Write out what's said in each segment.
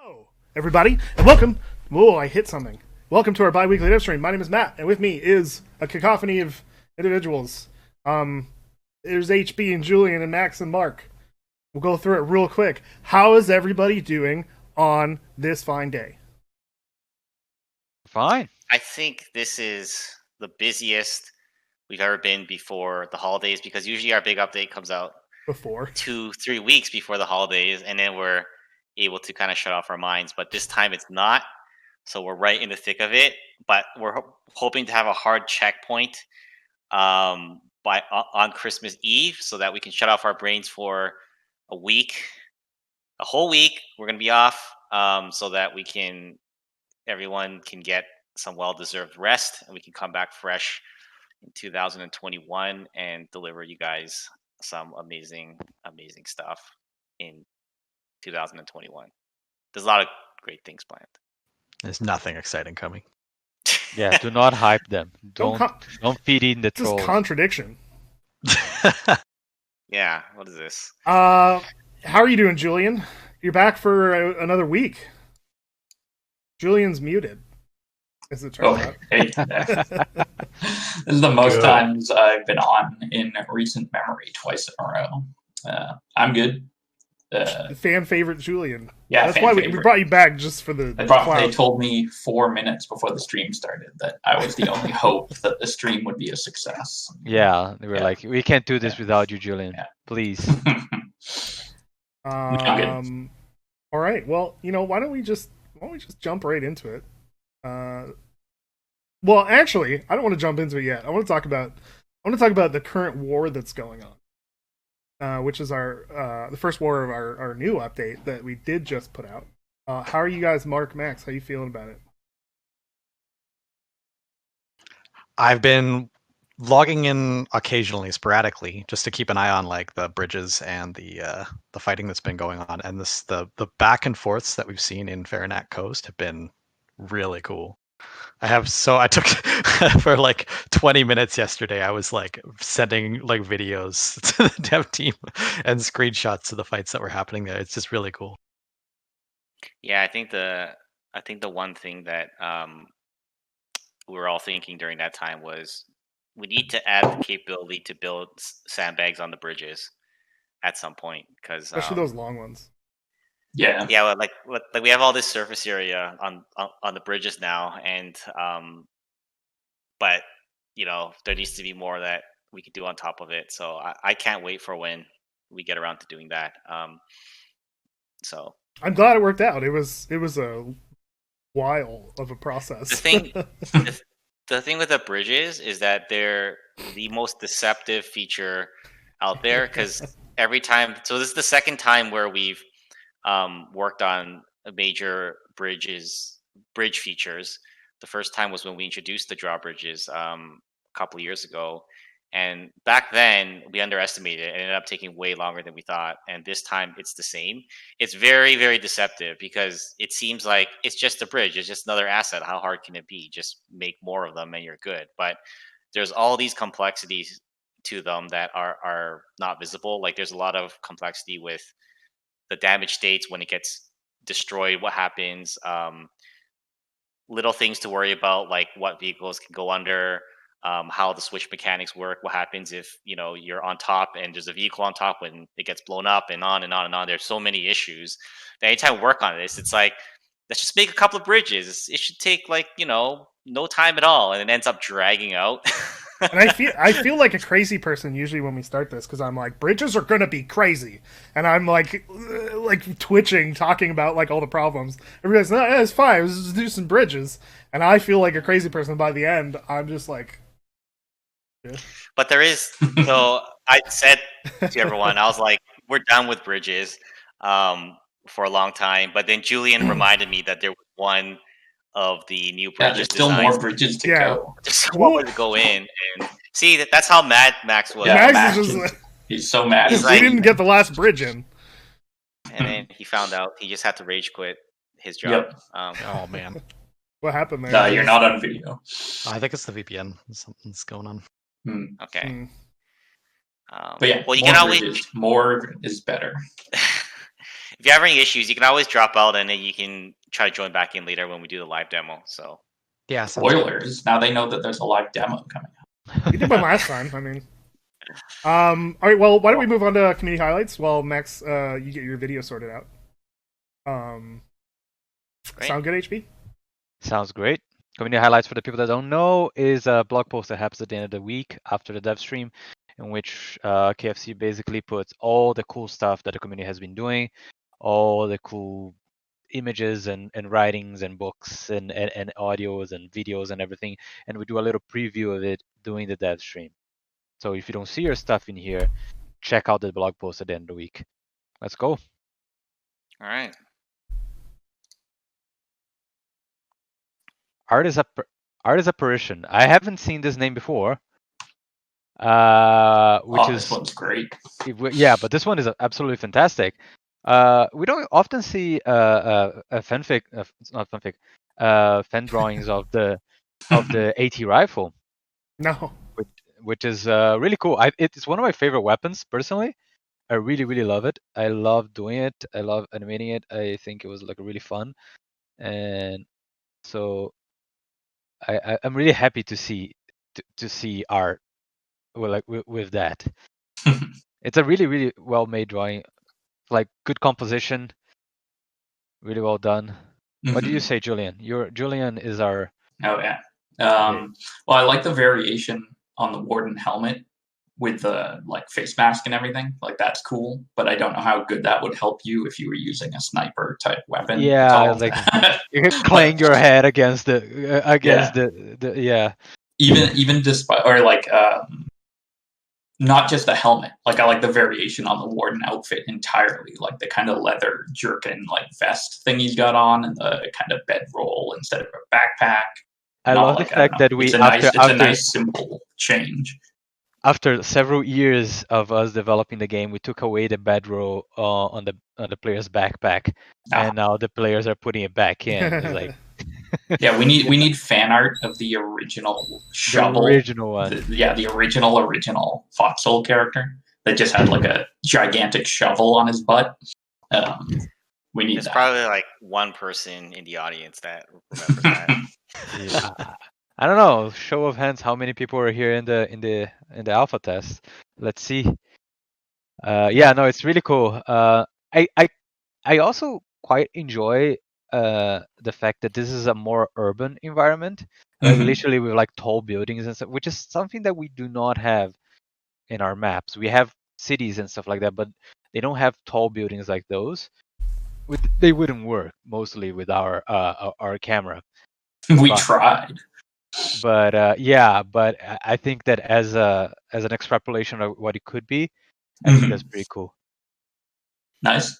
Hello, everybody, and welcome. Whoa, I hit something. Welcome to our bi-weekly Devstream. My name is Matt, and with me is a cacophony of individuals. There's HB and Julian and Max and Mark. We'll go through it real quick. How is everybody doing on this fine day? Fine. I think this is the busiest we've ever been before the holidays, because usually our big update comes out Before 2-3 weeks before the holidays, and then we're able to kind of shut off our minds. But this time it's not, so we're right in the thick of it. But we're hoping to have a hard checkpoint on Christmas Eve, so that we can shut off our brains for a week, a whole week. We're gonna be off, so that everyone can get some well-deserved rest, and we can come back fresh in 2021 and deliver you guys some amazing stuff in 2021. There's a lot of great things planned. There's nothing exciting coming. Yeah, do not hype them. Don't feed in the This is trolls. contradiction. Yeah, what is this? How are you doing, Julian? You're back for another week. Julian's muted, as it turns out. Hey. This is the most times I've been on in recent memory, twice in a row. I'm good. Fan favorite Julian. Yeah, that's why we brought you back, just for the They told me 4 minutes before the stream started that I was the only hope that the stream would be a success. Yeah, they were like, we can't do this without you, Julian. Yeah. Please. All right. Well, why don't we just jump right into it? Well, actually, I don't want to jump into it yet. I want to talk about the current war that's going on, which is the first war of our new update that we did just put out. How are you guys, Mark, Max? How are you feeling about it? I've been logging in occasionally, sporadically, just to keep an eye on like the bridges and the fighting that's been going on, and the back and forths that we've seen in Farinac Coast have been really cool. I took for like 20 minutes yesterday. I was like sending like videos to the dev team and screenshots of the fights that were happening there. It's just really cool. Yeah, I think the one thing that we were all thinking during that time was we need to add the capability to build sandbags on the bridges at some point, because especially those long ones. Yeah. Well, like we have all this surface area on the bridges now, and but there needs to be more that we could do on top of it. So I can't wait for when we get around to doing that. So I'm glad it worked out. It was a while of a process. The thing with the bridges is that they're the most deceptive feature out there, because every time. So this is the second time where we've worked on major bridge features. The first time was when we introduced the drawbridges a couple of years ago, and back then we underestimated it. It ended up taking way longer than we thought, and this time it's the same. It's very, very deceptive, because it seems like it's just a bridge, it's just another asset. How hard can it be? Just make more of them and you're good. But there's all these complexities to them that are not visible. Like there's a lot of complexity with the damage states when it gets destroyed, what happens, little things to worry about, like what vehicles can go under, how the switch mechanics work, what happens if you're on top and there's a vehicle on top when it gets blown up, and on and on and on. There's so many issues that anytime we work on this, it's like, let's just make a couple of bridges. It should take no time at all, and it ends up dragging out. And I feel like a crazy person usually when we start this, because I'm like, bridges are gonna be crazy, and I'm like twitching, talking about like all the problems. Everybody's like, no, it's fine. Let's just do some bridges, and I feel like a crazy person. By the end, I'm just like, yeah. But there is. So I said to everyone, I was like, we're done with bridges for a long time. But then Julian reminded me that there was one of the new bridges. There's still more bridges to go. Just one to go in, and see that's how mad Max was. Yeah, Max is just, he's so mad. He didn't get the last bridge in, and then he found out he just had to rage quit his job. Yep. Oh man, what happened there? No, you're not on video. I think it's the VPN. Something's going on. Okay. But yeah, well, you can always more is better. if you have any issues, you can always drop out and then you can try to join back in later when we do the live demo. So Yeah. sounds good. Spoilers. Now they know that there's a live demo coming up. We did one last time. I mean, all right. Well, why don't we move on to community highlights while Max, you get your video sorted out. Great. Sound good, HB? Sounds great. Community highlights for the people that don't know is a blog post that happens at the end of the week after the dev stream, in which KFC basically puts all the cool stuff that the community has been doing, all the cool images and writings and books and audios and videos and everything, and we do a little preview of it during the dev stream. So if you don't see your stuff in here, check out the blog post at the end of the week. Let's go. All right. Artist Apparition. I haven't seen this name before. This one's great. Yeah, but this one is absolutely fantastic. We don't often see a fanfic, not fanfic, fan drawings of the AT rifle. No. Which is really cool. It's one of my favorite weapons personally. I really, really love it. I love doing it. I love animating it. I think it was like really fun, and so I'm really happy to see art with that. It's a really, really well made drawing, like good composition, really well done. What do you say, Julian? Julian is our. Oh yeah. Well, I like the variation on the Warden helmet with the like face mask and everything. Like that's cool, but I don't know how good that would help you if you were using a sniper type weapon. Yeah, like you could clang your head against the yeah. Even despite or like not just the helmet. Like I like the variation on the Warden outfit entirely. Like the kind of leather jerkin like vest thing he's got on, and the kind of bedroll instead of a backpack. I love the fact that we it's a nice simple change. After several years of us developing the game, we took away the bedroll on the player's backpack, and now the players are putting it back in. It's like, yeah, we need fan art of the original shovel. The original one. The original Foxhole character that just had like a gigantic shovel on his butt. We need There's that. probably like one person in the audience that remembers that. Yeah. I don't know. Show of hands, how many people are here in the alpha test? Let's see. Yeah, no, it's really cool. I also quite enjoy the fact that this is a more urban environment, like literally with like tall buildings and stuff, which is something that we do not have in our maps. We have cities and stuff like that, but they don't have tall buildings like those. They wouldn't work mostly with our camera. We tried. But but I think that as an extrapolation of what it could be, I think that's pretty cool. Nice.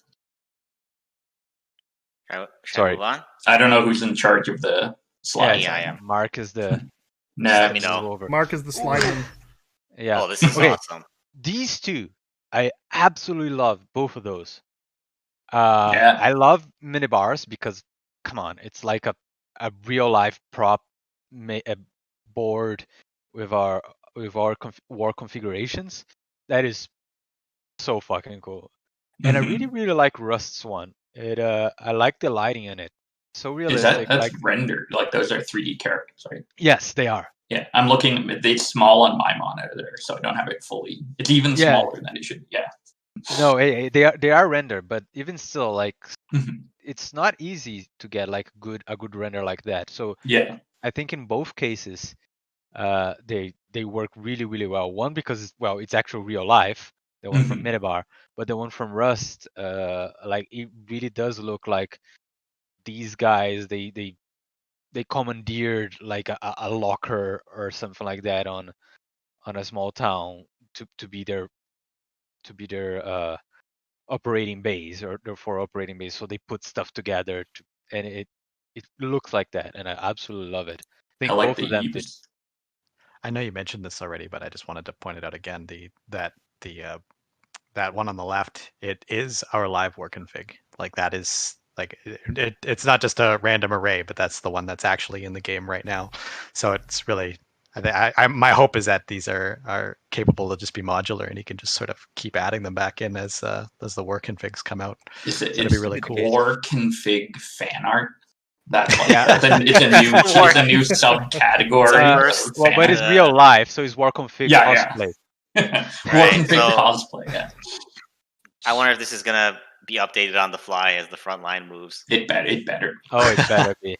Sorry. Move on? I don't know who's in charge of the slide. Yeah, I am. Mark is the. Let me know. Mark is the sliding. Yeah. Oh, this is awesome. These two, I absolutely love both of those. I love minibars because, come on, it's like a real life prop board with our war configurations. That is so fucking cool. And I really, really like Rust's one. I like the lighting in it. So realistic. That's like rendered. Like those are 3D characters, right? Yes, they are. Yeah, I'm looking. It's small on my monitor there, so I don't have it fully. It's even smaller than it should. Yeah. No, they are rendered, but even still, like it's not easy to get like a good render like that. So yeah, I think in both cases, they work really, really well. One because it's actual real life. The one from Minibar, but the one from Rust, like it really does look like these guys. They commandeered like a locker or something like that on a small town to be their operating base or their operating base. So they put stuff together and it looks like that, and I absolutely love it. I think like both of them did. I know you mentioned this already, but I just wanted to point it out again. That one on the left, it is our live war config. Like that is like it's not just a random array, but that's the one that's actually in the game right now. So it's really My hope is that these are capable to just be modular, and you can just sort of keep adding them back in as the war configs come out. It'd be really cool. War config fan art. That's like Yeah. it's a new subcategory. Well, but it's real life, so it's war config cosplay. War config cosplay. Yeah. I wonder if this is gonna be updated on the fly as the front line moves. It better. Oh, it better be.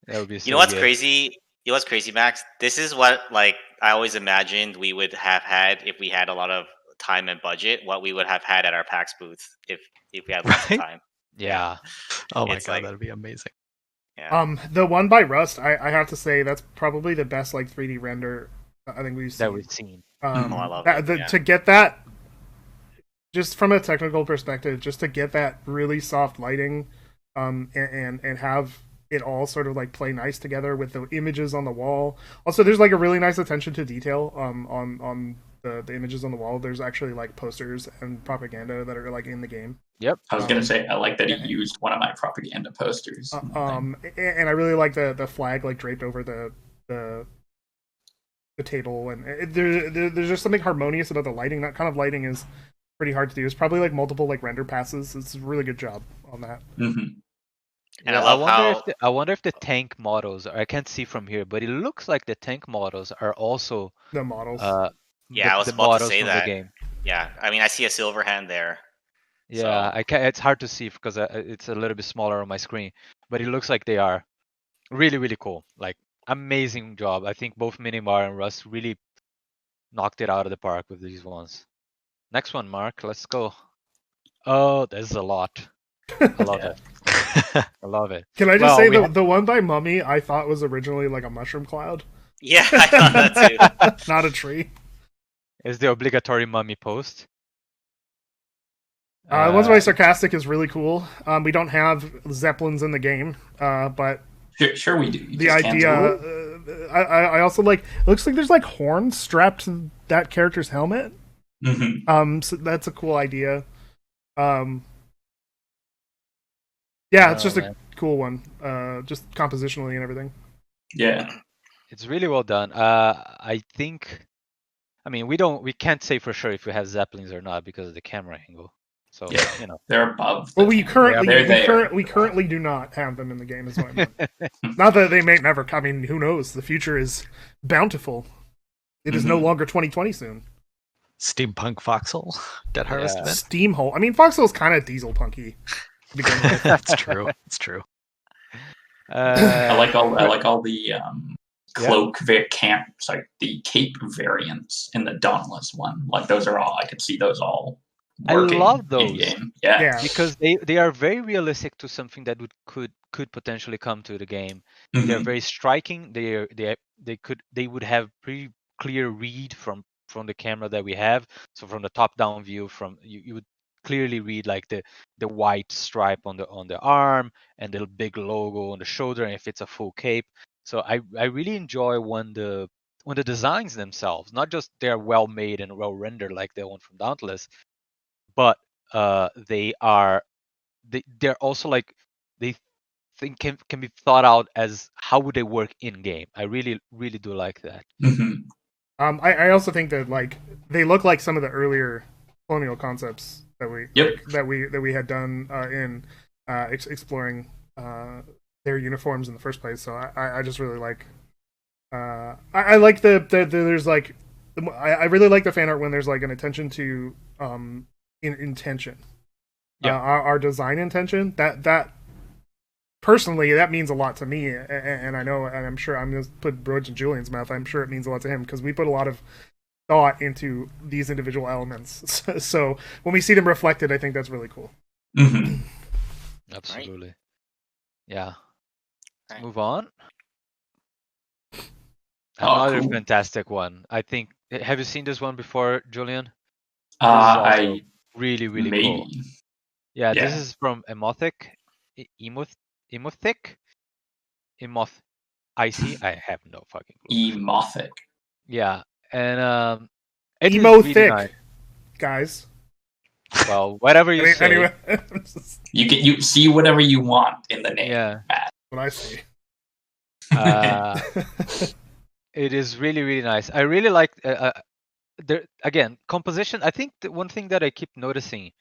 That would be. So You know what's good. crazy? You know what's crazy, Max? This is what like I always imagined we would have had if we had a lot of time and budget. What we would have had at our PAX booth if we had lots of time. Yeah. Oh my It's god, like- that'd be amazing. Yeah. The one by Rust, I have to say that's probably the best like 3D render I think we've seen. That we've seen. I love it. To get that, just from a technical perspective, just to get that really soft lighting, and have it all sort of like play nice together with the images on the wall. Also, there's like a really nice attention to detail on the images on the wall. There's actually like posters and propaganda that are like in the game. Yep. I was gonna say I like that he used one of my propaganda posters. And I really like the flag like draped over the table, and there's just something harmonious about the lighting. That kind of lighting is pretty hard to do. It's probably like multiple like render passes. It's a really good job on that. Mm-hmm. And I love I wonder if the tank models. I can't see from here, but it looks like the tank models are also The models. Yeah, I was the about to models say from that. the game. Yeah, I mean, I see a silver hand there. Yeah, I can't. It's hard to see because it's a little bit smaller on my screen, but it looks like they are really, really cool. Like amazing job. I think both Minimar and Russ really knocked it out of the park with these ones. Next one, Mark. Let's go. Oh, there's a lot. I love it. I love it. Can I just Well, say we the one by Mummy I thought was originally like a mushroom cloud, Yeah, I thought that too. not a tree. Is the obligatory mummy post. The ones by Sarcastic is really cool. We don't have Zeppelins in the game, but Sure we do. You the just can't idea. do it. I also like. It looks like there's like horns strapped to that character's helmet. Mhm. So that's a cool idea. Yeah, it's Oh, just a man. cool one. Just compositionally and everything. Yeah. It's really well done. I think. I mean, we can't say for sure if we have Zeppelins or not because of the camera angle. So Yeah. you know. They're above. Well, the we camera. currently They're there. we currently do not have them in the game. Is what I meant. Not that they may never. I mean, who knows? The future is bountiful. It is no longer 2020 soon. Steampunk Foxhole Dead Harvest Yeah. event. Steamhole. I mean, Foxhole's kind of diesel punky. To begin with. That's true. It's true. I like all the cloak camps, like the cape variants in the Dauntless one. Like those are all I could see those all. I Working love those. in-game. Yeah. Yeah. because they are very realistic to something that could potentially come to the game. They're Mhm. very striking. They would have pretty clear read from the camera that we have. So from the top down view, from you would clearly read like the white stripe on the arm and the big logo on the shoulder, and if it's a full cape. So I really enjoy when the designs themselves, not just they're well made and well rendered like the one from Dauntless, but they're also like they think can be thought out as how would they work in game. I really do like that. Mhm. I also think that like they look like some of the earlier colonial concepts that we had done in exploring their uniforms in the first place. So I just really like. I like the there's like I really like the fan art when there's like an attention to intention. Yeah. Our design intention that personally that means a lot to me, and I know, and I'm sure I'm going to put words in Julian's mouth. I'm sure it means a lot to him because we put a lot of thought into these individual elements. So when we see them reflected, I think that's really cool. Mhm. Absolutely. Yeah. Right. Move on. Oh, Another cool. fantastic one. I think. Have you seen this one before, Julian? This is also I really maybe. cool. Yeah, this Yeah. is from Emothic. Emothic? Emoth. IC? I have no fucking clue. Emothic. Yeah, and it is Emo really thick, nice. guys. Well, whatever you say. Anyway, You see whatever you want in the name. Yeah. Matt. what I see. It is really, really nice. I really like again, composition. I think the one thing that I keep noticing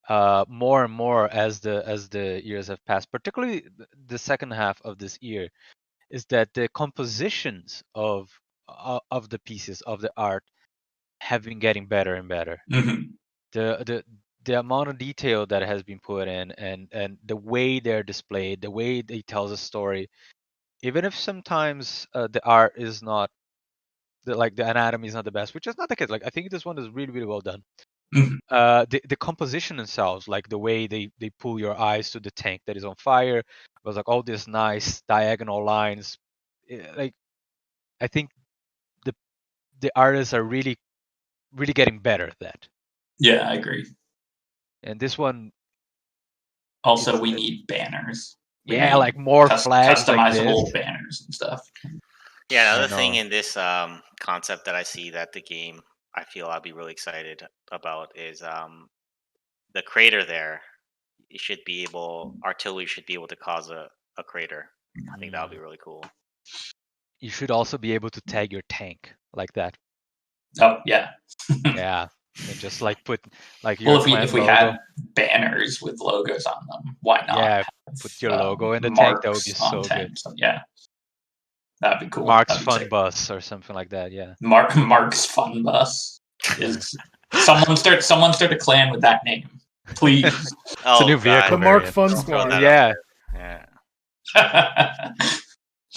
more and more as the years have passed, particularly the second half of this year, is that the compositions of the pieces of the art have been getting better and better. Mhm. The amount of detail that has been put in, and the way they're displayed, the way they tell the story, even if sometimes the art is not like the anatomy is not the best, which is not the case. Like I think this one is really, really well done. Mhm. The composition themselves, like the way they pull your eyes to the tank that is on fire, was like all these nice diagonal lines. Like I think the artists are really, really getting better at that. Yeah, I agree. And this one, Also, we need banners. We yeah, need like more flags like customizable this. banners and stuff. Yeah, I another thing know. in this concept that I see that the game I feel I'll be really excited about is the crater there. You should be able artillery should be able to cause a crater. I think that would be really cool. You should also be able to tag your tank like that. Oh yeah. Yeah, and just like put like your Well, if clan we logo. had banners with logos on them, why not? Yeah, have, put your logo in the tank. That would be marks on so good. tanks? Yeah, that'd be cool. Mark's That'd be Fun sick. Bus or something like that. Yeah. Mark's Fun Bus is someone start a clan with that name, please. Oh, a new vehicle. The Mark variant. Fun Throw Squad. that Yeah. Yeah.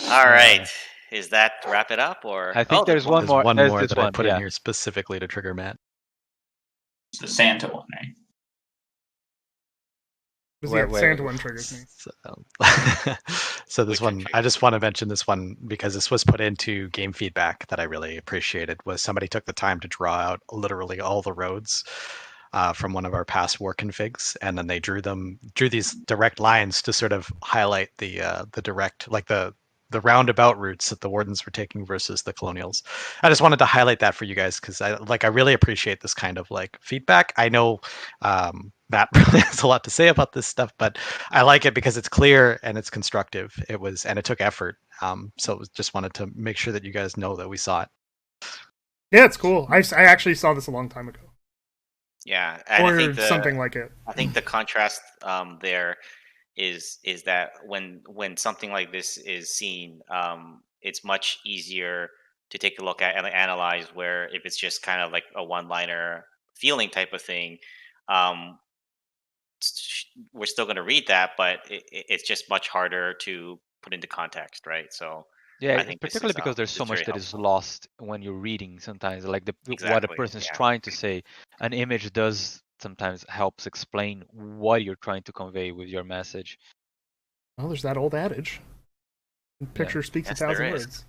All right. Is that wrap it up or? I think there's one There's more. one There's more this that one. I put Yeah. in here specifically to trigger Matt. It's the Santa one, right? The Santa one triggers me. So this Which one, one I just want to mention this one because this was put into game feedback that I really appreciated. Was somebody took the time to draw out literally all the roads from one of our past war configs, and then they drew these direct lines to sort of highlight the direct, like the roundabout routes that the wardens were taking versus the colonials. I just wanted to highlight that for you guys because I really appreciate this kind of like feedback. I know Matt really has a lot to say about this stuff, but I like it because it's clear and it's constructive. It took effort. So it was, just wanted to make sure that you guys know that we saw it. Yeah, it's cool. I actually saw this a long time ago. Yeah, and Or I think something like it. I think the contrast there is that when something like this is seen, it's much easier to take a look at and analyze. Where if it's just kind of like a one-liner feeling type of thing, we're still going to read that, but it's just much harder to put into context, right? So Yeah, I think this particularly is, because there's so it's much very that is helpful. lost when you're reading sometimes, like what a Exactly, person is yeah. trying to say. An image does sometimes helps explain what you're trying to convey with your message. Well, there's that old adage. Picture speaks Yes, 1,000 there is. words.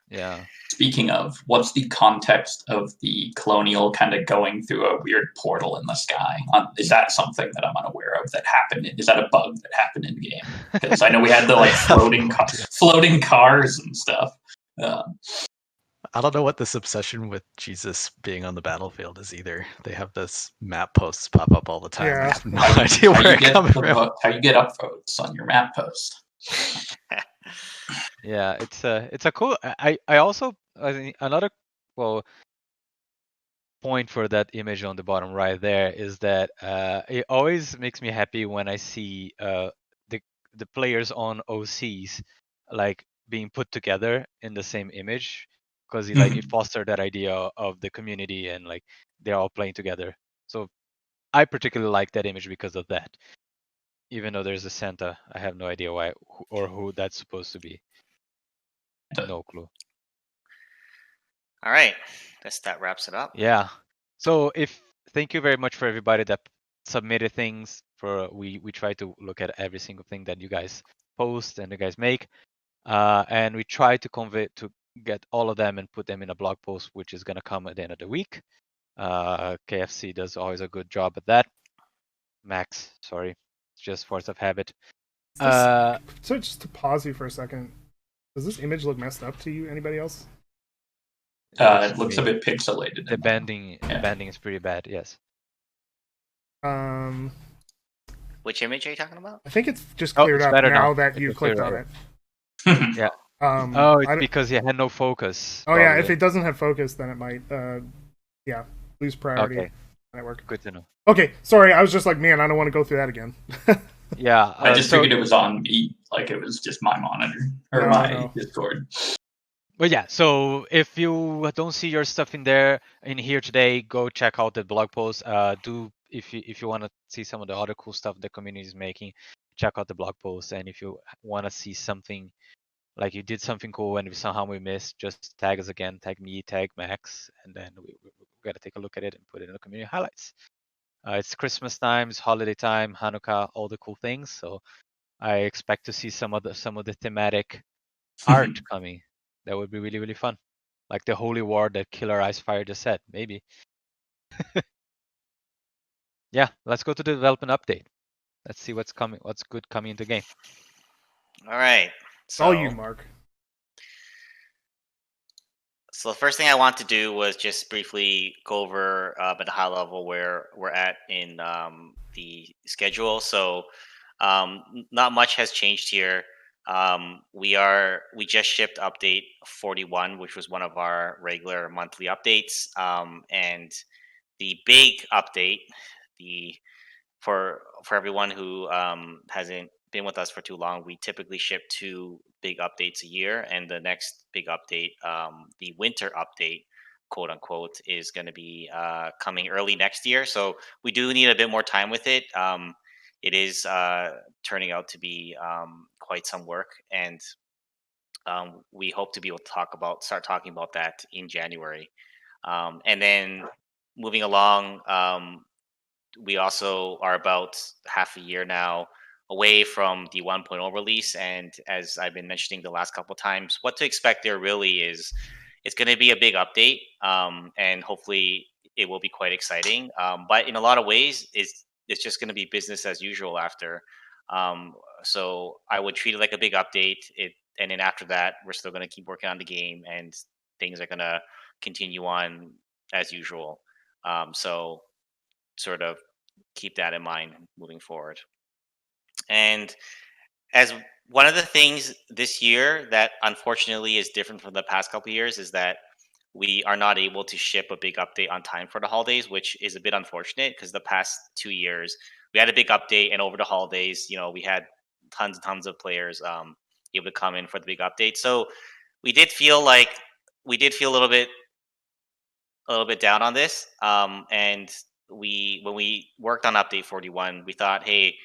Yeah. Speaking of, what's the context of the colonial kind of going through a weird portal in the sky? Is that something that I'm unaware of that happened? Is that a bug that happened in the game? Because I know we had the like floating cars and stuff. I don't know what this obsession with Jesus being on the battlefield is either. They have this map posts pop up all the time. Yeah. I have no idea where it comes from. How you get upvotes on your map post? Yeah, it's a cool. I also I think another point for that image on the bottom right there is that it always makes me happy when I see the players on OCs like being put together in the same image, because it fostered that idea of the community and like they're all playing together. So I particularly like that image because of that. Even though there's a Santa, I have no idea why or who that's supposed to be. No clue. All right, guess that wraps it up. Yeah. So thank you very much for everybody that submitted things. We try to look at every single thing that you guys post and you guys make, and we try to get all of them and put them in a blog post, which is gonna come at the end of the week. KFC does always a good job at that. Max, sorry, it's just force of habit. So just to pause you for a second, does this image look messed up to you? Anybody else? It looks a bit pixelated. The banding is pretty bad. Yes. Which image are you talking about? I think it's just cleared it's up better now now. that you clicked on it. Yeah. Oh, it's I don't- because it had no focus. oh yeah, if probably. it doesn't have focus, then it might lose priority. Okay, Network. good to know. Okay, sorry, I was just like, man, I don't want to go through that again. Yeah, I just so figured it was on me, like it was just my monitor or No, my no. Discord. But yeah, so if you don't see your stuff in here today, go check out the blog post. If you want to see some of the other cool stuff the community is making, check out the blog post. And if you want to see something like you did something cool and somehow we missed, just tag us again, tag me, tag Max, and then we gotta take a look at it and put it in the community highlights. It's Christmas time, it's holiday time, Hanukkah, all the cool things. So I expect to see some of the thematic art coming. That would be really, really fun. Like the Holy War that Killer Icefire just said, maybe. Yeah, let's go to the development update. Let's see what's good coming into the game. All right. It's all you, Mark. So the first thing I want to do was just briefly go over at a high level where we're at in the schedule. So not much has changed here. We just shipped update 41, which was one of our regular monthly updates, and the big update, for everyone who hasn't been with us for too long, we typically ship 2 big updates a year, and the next big update, the winter update, quote unquote, is going to be coming early next year. So we do need a bit more time with it. It is turning out to be quite some work, and we hope to be able to start talking about that in January. And then moving along, we also are about half a year now away from the 1.0 release, and as I've been mentioning the last couple of times, what to expect there really is it's going to be a big update, and hopefully it will be quite exciting, but in a lot of ways it's just going to be business as usual after. So I would treat it like a big update, and then after that we're still going to keep working on the game, and things are going to continue on as usual. So sort of keep that in mind moving forward. And as one of the things this year that unfortunately is different from the past couple of years is that we are not able to ship a big update on time for the holidays, which is a bit unfortunate because the past 2 years we had a big update, and over the holidays, we had tons and tons of players able to come in for the big update. So we did feel a little bit down on this, and when we worked on update 41, we thought, hey,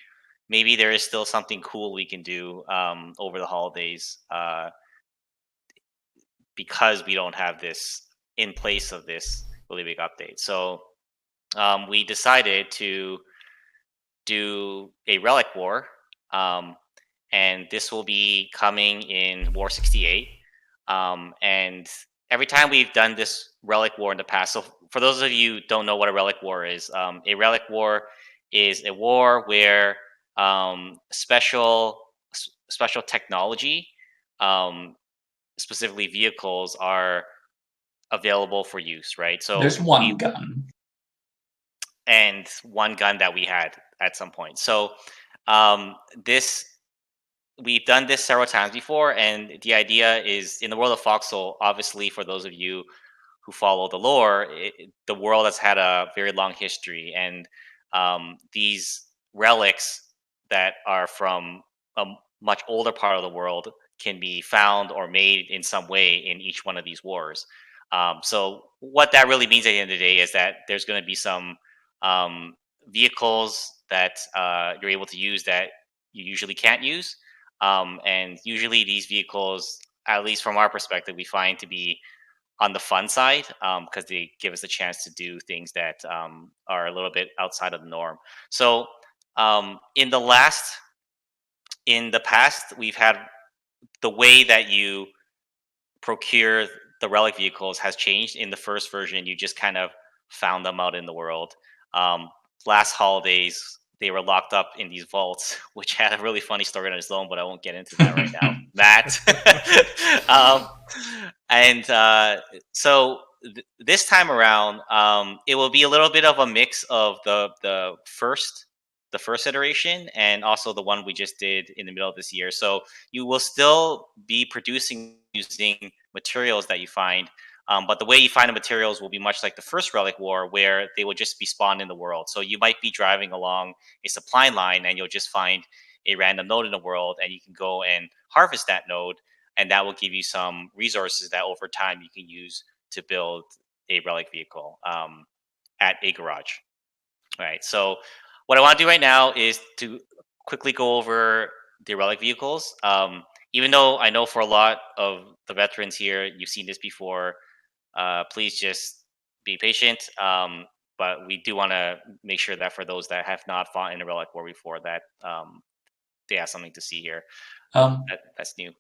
maybe there is still something cool we can do over the holidays, because we don't have this in place of this really big update. So we decided to do a relic war, and this will be coming in War 68. And every time we've done this relic war in the past, so for those of you who don't know what a relic war is, a relic war is a war where special technology, specifically vehicles, are available for use, right? So There's one gun. And one gun that we had at some point. So we've done this several times before, and the idea is, in the world of Foxhole, obviously for those of you who follow the lore, the world has had a very long history, and these relics that are from a much older part of the world can be found or made in some way in each one of these wars. So what that really means at the end of the day is that there's going to be some vehicles that you're able to use that you usually can't use. And usually these vehicles, at least from our perspective, we find to be on the fun side, because they give us a chance to do things that are a little bit outside of the norm. So in the past, we've had the way that you procure the relic vehicles has changed. In the first version, you just kind of found them out in the world. Last holidays, they were locked up in these vaults, which had a really funny story on its own, but I won't get into that right now. Matt. So this time around, it will be a little bit of a mix of the first the first iteration and also the one we just did in the middle of this year. So you will still be producing using materials that you find, but the way you find the materials will be much like the first Relic War, where they will just be spawned in the world. So you might be driving along a supply line and you'll just find a random node in the world, and you can go and harvest that node, and that will give you some resources that over time you can use to build a relic vehicle at a garage. All right, so what I want to do right now is to quickly go over the relic vehicles. Even though I know for a lot of the veterans here, you've seen this before, please just be patient. But we do want to make sure that for those that have not fought in a relic war before, that they have something to see here. That's new.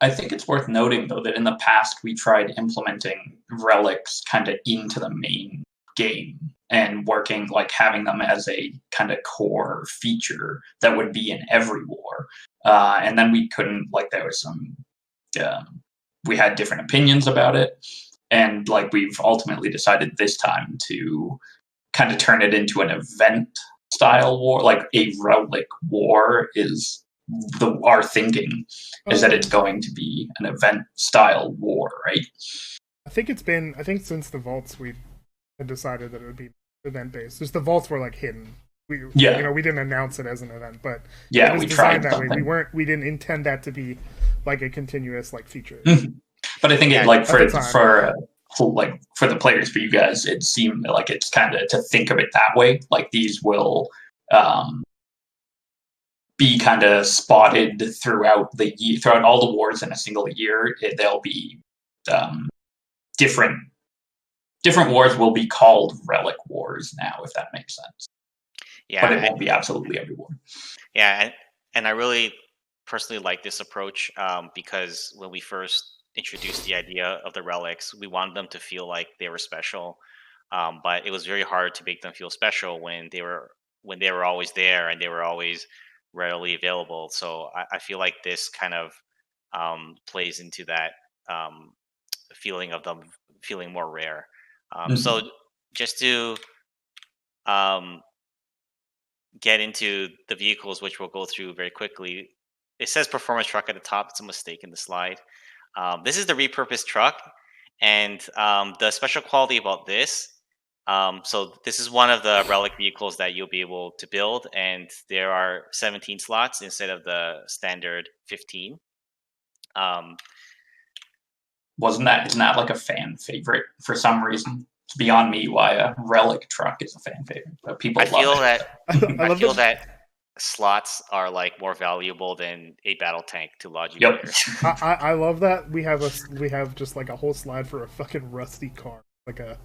I think it's worth noting, though, that in the past we tried implementing relics kind of into the main game and working, like having them as a kind of core feature that would be in every war. And then we couldn't, like, there was some, we had different opinions about it. And, like, we've ultimately decided this time to kind of turn it into an event-style war. Like, a relic war is our thinking is that it's going to be an event-style war, right? I think since the vaults we had decided that it would be event-based. Just the vaults were like hidden. We didn't announce it as an event, but yeah, it was we designed tried that something. way. We didn't intend that to be like a continuous like feature. Mm-hmm. But I think it, like, for the players, for you guys, it seemed like it's kind of to think of it that way. Like, these will be kind of spotted throughout the year, throughout all the wars in a single year. They'll be different wars will be called relic wars now, if that makes sense. Yeah, but it won't be absolutely every war. Yeah, and I really personally like this approach because when we first introduced the idea of the relics, we wanted them to feel like they were special, but it was very hard to make them feel special when they were always there and they were always readily available. So I feel like this kind of plays into that feeling of them feeling more rare. So just to get into the vehicles, which we'll go through very quickly. It says performance truck at the top. It's a mistake in the slide. This is the repurposed truck, and the special quality about this. So this is one of the relic vehicles that you'll be able to build, and there are 17 slots instead of the standard 15. Isn't that like a fan favorite for some reason? It's beyond me why a relic truck is a fan favorite, but people love it. I feel that slots are like more valuable than a battle tank to Logi players. I love that we have just like a whole slide for a fucking rusty car, like a.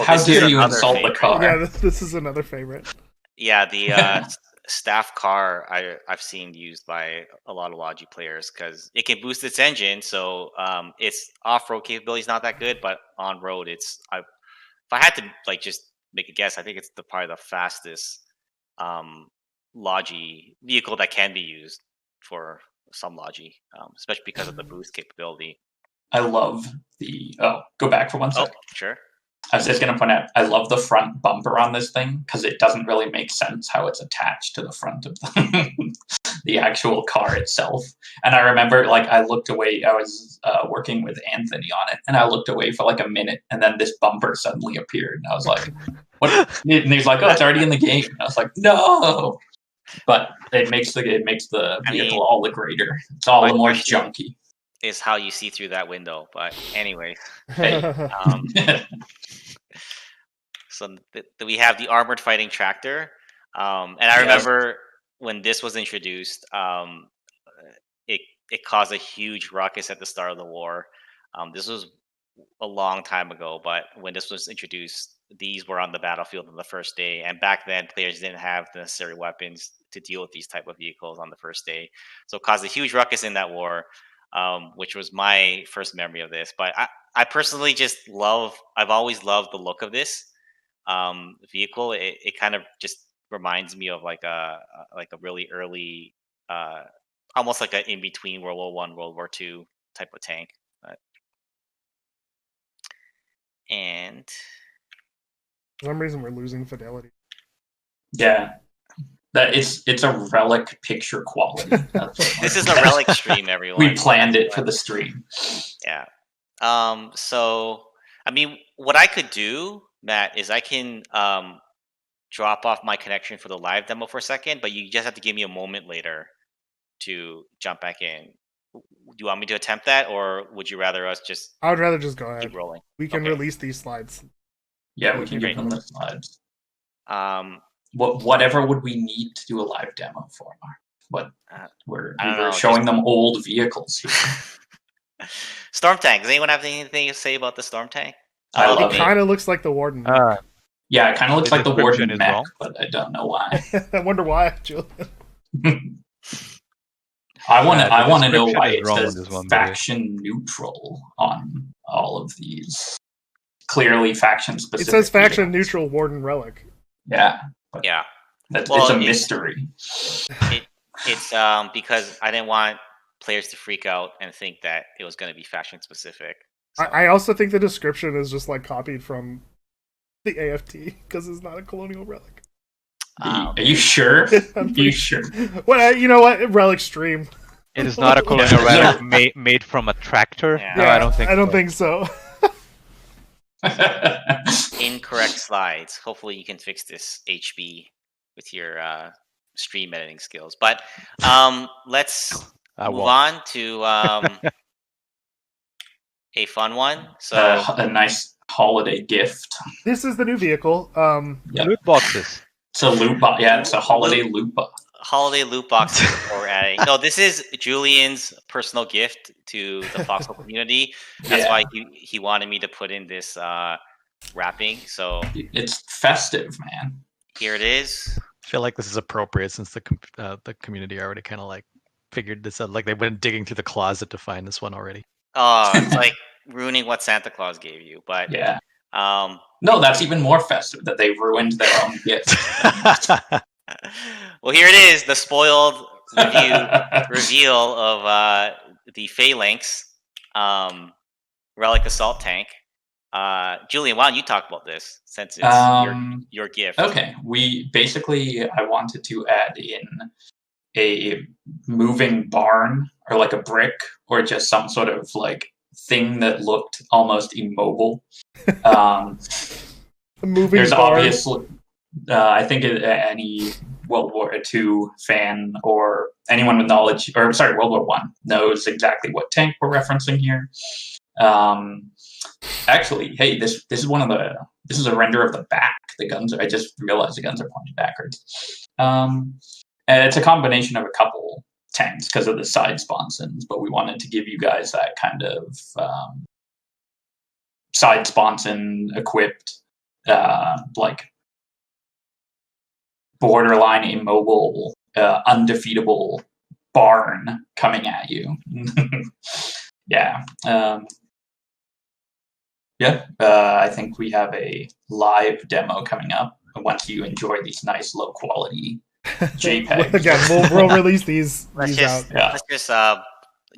How dare you insult the car? Yeah, this is another favorite. Yeah, the staff car I've seen used by a lot of Logi players because it can boost its engine, so its off-road capability is not that good, but on road if I had to like just make a guess, I think it's probably the fastest Logi vehicle that can be used for some Logi, especially because of the boost capability. I love go back for 1 second. Oh, sure. I was just going to point out, I love the front bumper on this thing because it doesn't really make sense how it's attached to the front of the actual car itself. And I remember, like, I looked away. I was working with Anthony on it, and I looked away for like a minute, and then this bumper suddenly appeared, and I was like, "What?" And he's like, "Oh, it's already in the game." And I was like, "No!" But it makes the vehicle all the greater. It's all the more junky. Is how you see through that window, but anyway. So we have the armored fighting tractor, and I remember when this was introduced, it caused a huge ruckus at the start of the war. This was a long time ago, but when this was introduced, these were on the battlefield on the first day, and back then players didn't have the necessary weapons to deal with these type of vehicles on the first day, so it caused a huge ruckus in that war. Which was my first memory of this. But I personally just I've always loved the look of this vehicle. It kind of just reminds me of like a really early, almost like an in between World War I, World War II type of tank. And for some reason we're losing fidelity. Yeah. That it's a relic picture quality. This is a relic stream, everyone. We planned it for the stream. Yeah. So, I mean, what I could do, Matt, is I can drop off my connection for the live demo for a second, but you just have to give me a moment later to jump back in. Do you want me to attempt that, or would you rather us just I would rather just go ahead. keep rolling? We can Okay. release these slides. Yeah, we can Great. give them the slides. Um, Whatever would we need to do a live demo for, Mark? What we I were don't know, showing them old vehicles here. Storm tank. Does anyone have anything to say about the storm tank? I love love It it. kind of looks like the Warden. Yeah, it kind of looks The like the description Warden is mech, wrong. but I don't know why. I wonder why, Julian. I want the to know description why is it wrong on says this one, by the way. faction neutral on all of these. Clearly, faction It specific. says faction vehicles. neutral Warden relic. Yeah, Yeah. it's Well, a mystery. It's because I didn't want players to freak out and think that it was going to be faction specific. So, I also think the description is just like copied from the AFT because it's not a colonial relic. Are you sure? I'm you pretty- sure? Well, you know what? Relic stream. It is not a colonial relic made from a tractor. Yeah. No, I don't think. I don't so. think so. incorrect slides. Hopefully, you can fix this, HB, with your stream editing skills. But let's I move won't. on to a fun one. So, A nice holiday gift. This is the new vehicle. Yeah. Loot boxes. It's a loot box. Yeah, it's a holiday loot box. holiday loot boxes we're adding. No, this is Julian's personal gift to the Foxhole community. That's Yeah. why he wanted me to put in this wrapping. So It's festive, man. here it is. I feel like this is appropriate since the community already kind of like figured this out. Like they went digging through the closet to find this one already. Oh, it's like ruining what Santa Claus gave you. But Yeah. um, No, that's even more festive that they ruined their own gift. well, here it is, the spoiled reveal of the Phalanx Relic Assault Tank. Julian, why don't you talk about this since it's your gift? Okay, I wanted to add in a moving barn or like a brick or just some sort of like thing that looked almost immobile. A moving There's barn. obviously, I think any World War II fan or anyone with knowledge, or sorry, World War One knows exactly what tank we're referencing here. Actually, hey, this is this is a render of the back. The guns. I just realized the guns are pointed backwards. And it's a combination of a couple tanks because of the side sponsons, but we wanted to give you guys that kind of side sponson equipped, like borderline immobile, undefeatable barn coming at you. Yeah. I think we have a live demo coming up once you enjoy these nice low quality JPEGs. Again, we'll release these Let's out. just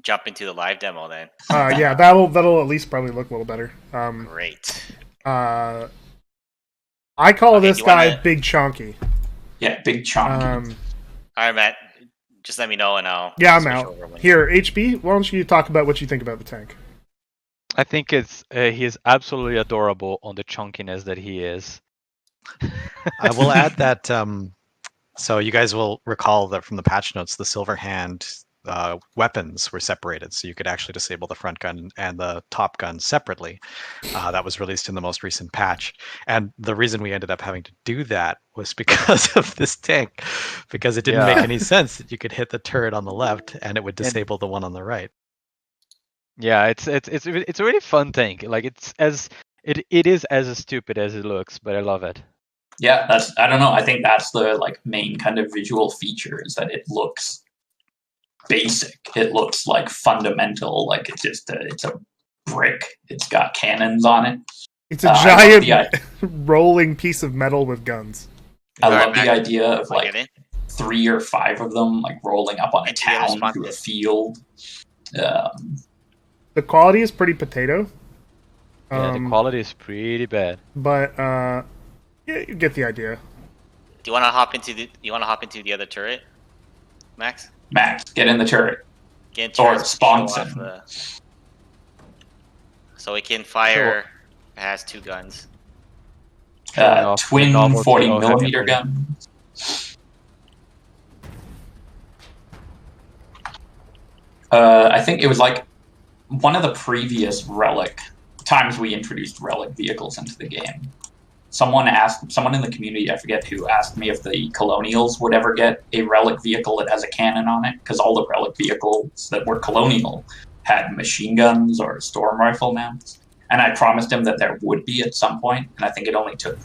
jump into the live demo then. Yeah, that'll at least probably look a little better. Great. I call Okay, this you guy wanna- Big Chunky. Yeah, big chunky. All right, Matt. Just let me know and I'll. Yeah, I'm switch out. over when- Here, HB, why don't you talk about what you think about the tank? I think it's he is absolutely adorable on the chunkiness that he is. I will add that. So you guys will recall that from the patch notes, the silver hand weapons were separated, so you could actually disable the front gun and the top gun separately. That was released in the most recent patch, and the reason we ended up having to do that was because of this tank, because it didn't Yeah. make any sense that you could hit the turret on the left and it would disable the one on the right. Yeah, it's a really fun tank. Like it is as stupid as it looks, but I love it. Yeah, I don't know. I think that's the like main kind of visual feature is that it looks basic. It looks like fundamental. Like it's a brick. It's got cannons on it. It's a I love giant rolling piece of metal with guns. I All right, love the Matt. idea of Wanna like get in? 3 or 5 of them like rolling up on a And you have town through a responses. field. The quality is pretty potato. Yeah, the quality is pretty bad. But yeah, you get the idea. you want to hop into the other turret, Max? Max, get in the turret. Get Or turret, spawn show off sim. so it can fire. It has 2 guns. Showing off the Twin novelty 40 of millimeter having a gun. I think it was like one of the previous Relic times we introduced Relic vehicles into the game. Someone in the community, I forget who, asked me if the Colonials would ever get a Relic vehicle that has a cannon on it, because all the Relic vehicles that were Colonial had machine guns or storm rifle mounts. And I promised him that there would be at some point, and I think it only took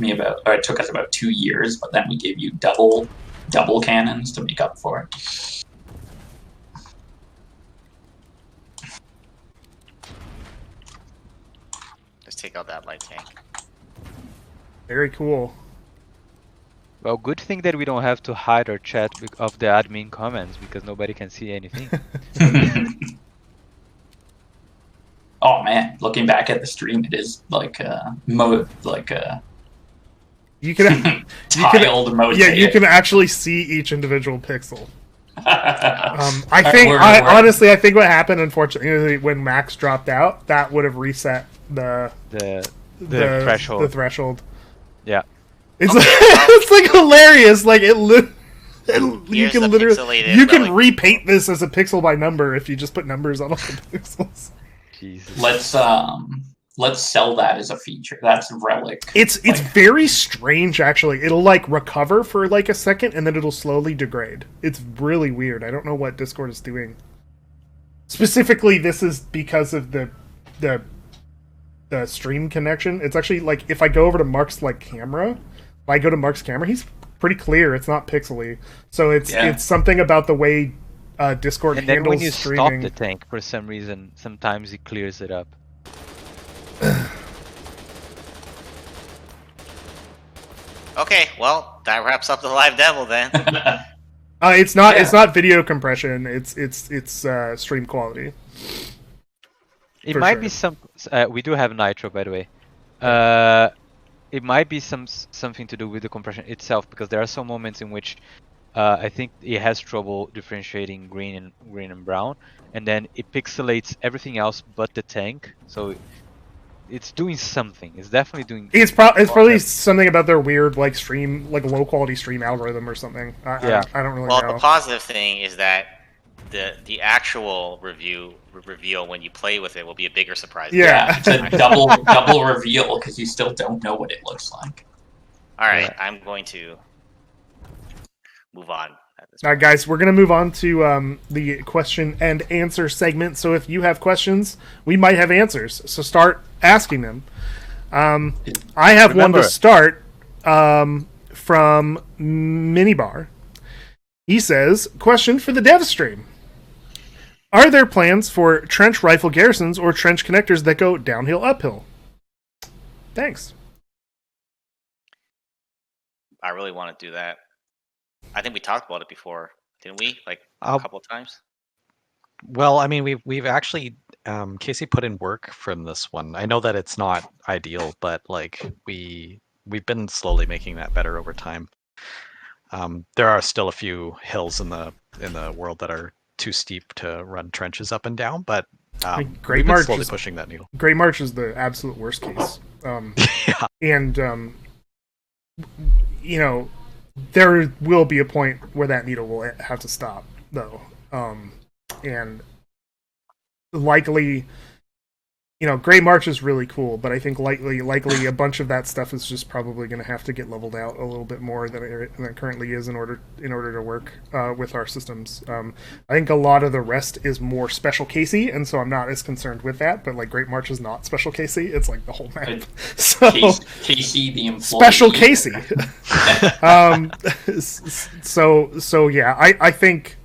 us about 2 years, but then we gave you double cannons to make up for it. Let's take out that light tank. Very cool. Well, good thing that we don't have to hide our chat of the admin comments because nobody can see anything. Oh man, looking back at the stream, it is like You can tiled mosaic. yeah, you can actually see each individual pixel. We're- Honestly, I think what happened, unfortunately, when Max dropped out, that would have reset the threshold. The threshold. Yeah. It's it's like hilarious. Like you Here's can the literally pixelated Relic. repaint this as a pixel by number if you just put numbers on all the pixels. Jesus. Let's sell that as a feature. That's Relic. It's very strange actually. It'll like recover for like a second and then it'll slowly degrade. It's really weird. I don't know what Discord is doing. Specifically, this is because of the stream connection. It's actually like if I go over to Mark's like camera, if I go to Mark's camera, he's pretty clear. It's not pixely. So it's something about the way Discord And then handles when you streaming. stop the tank for some reason, sometimes it clears it up. Okay, well, that wraps up the live demo then. It's not video compression. It's stream quality. It For might sure. be some. We do have nitro, by the way. It might be something to do with the compression itself, because there are some moments in which I think it has trouble differentiating green and brown, and then it pixelates everything else but the tank. So it's doing something. It's definitely doing. It's probably something about their weird like stream, like low quality stream algorithm or something. I don't really Well, know. the positive thing is that the actual reveal when you play with it will be a bigger surprise. Yeah. It's a double reveal because you still don't know what it looks like. All right, Yeah. I'm going to move on. At this All right, guys, we're going to move on to the question and answer segment. So if you have questions, we might have answers. So start asking them. I have one to Remember- start from Minibar. He says, question for the Devstream. Are there plans for trench rifle garrisons or trench connectors that go downhill, uphill? Thanks. I really want to do that. I think we talked about it before, didn't we? Like a I'll- couple times. Well, I mean, we've actually Casey put in work from this one. I know that it's not ideal, but like we've been slowly making that better over time. There are still a few hills in the world that are too steep to run trenches up and down, but Great we've been March slowly is- pushing that needle. Great March is the absolute worst case. Yeah. And, you know, there will be a point where that needle will have to stop, though. And likely, you know, Great March is really cool, but I think likely a bunch of that stuff is just probably going to have to get leveled out a little bit more than it currently is in order to work with our systems. I think a lot of the rest is more special casey, and so I'm not as concerned with that. But like Great March is not special casey; it's like the whole map. So Casey, the employee. special Casey. So yeah, I think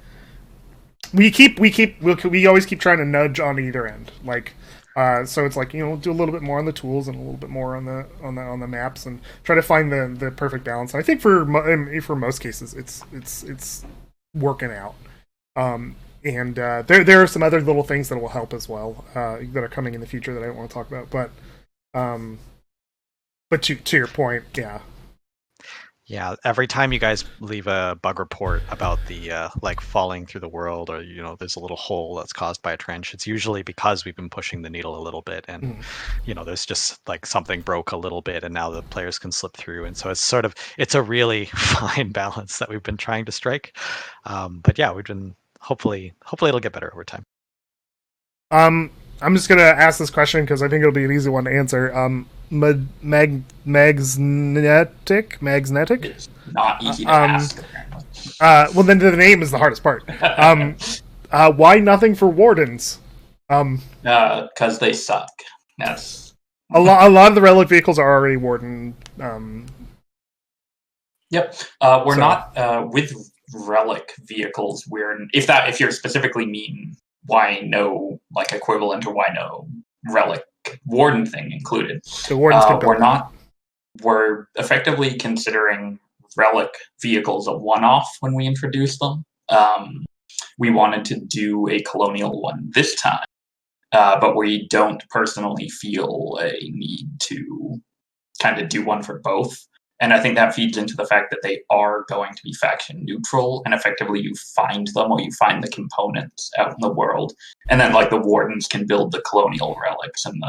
we always keep trying to nudge on either end. Like, so it's like, you know, do a little bit more on the tools and a little bit more on the maps and try to find the perfect balance. And I think for most cases, it's working out. And there are some other little things that will help as well that are coming in the future that I don't want to talk about. But to your point, yeah. Yeah, every time you guys leave a bug report about the like falling through the world, or there's a little hole that's caused by a trench, it's usually because we've been pushing the needle a little bit, and there's just like something broke a little bit, and now the players can slip through, and so it's a really fine balance that we've been trying to strike. But yeah, we've been hopefully it'll get better over time. I'm just gonna ask this question because I think it'll be an easy one to answer. Magnetic? It's not easy to ask. Well, then the name is the hardest part. Why nothing for wardens? Because they suck. That's a lot of the relic vehicles are already warden. Yep. We're not with relic vehicles. If you're specifically mean why no like equivalent or why no relic warden thing included. The wardens can build we're effectively considering relic vehicles a one-off when we introduce them. We wanted to do a colonial one this time, but we don't personally feel a need to kind of do one for both. And I think that feeds into the fact that they are going to be faction neutral, and effectively you find them or you find the components out in the world. And then like the wardens can build the colonial relics and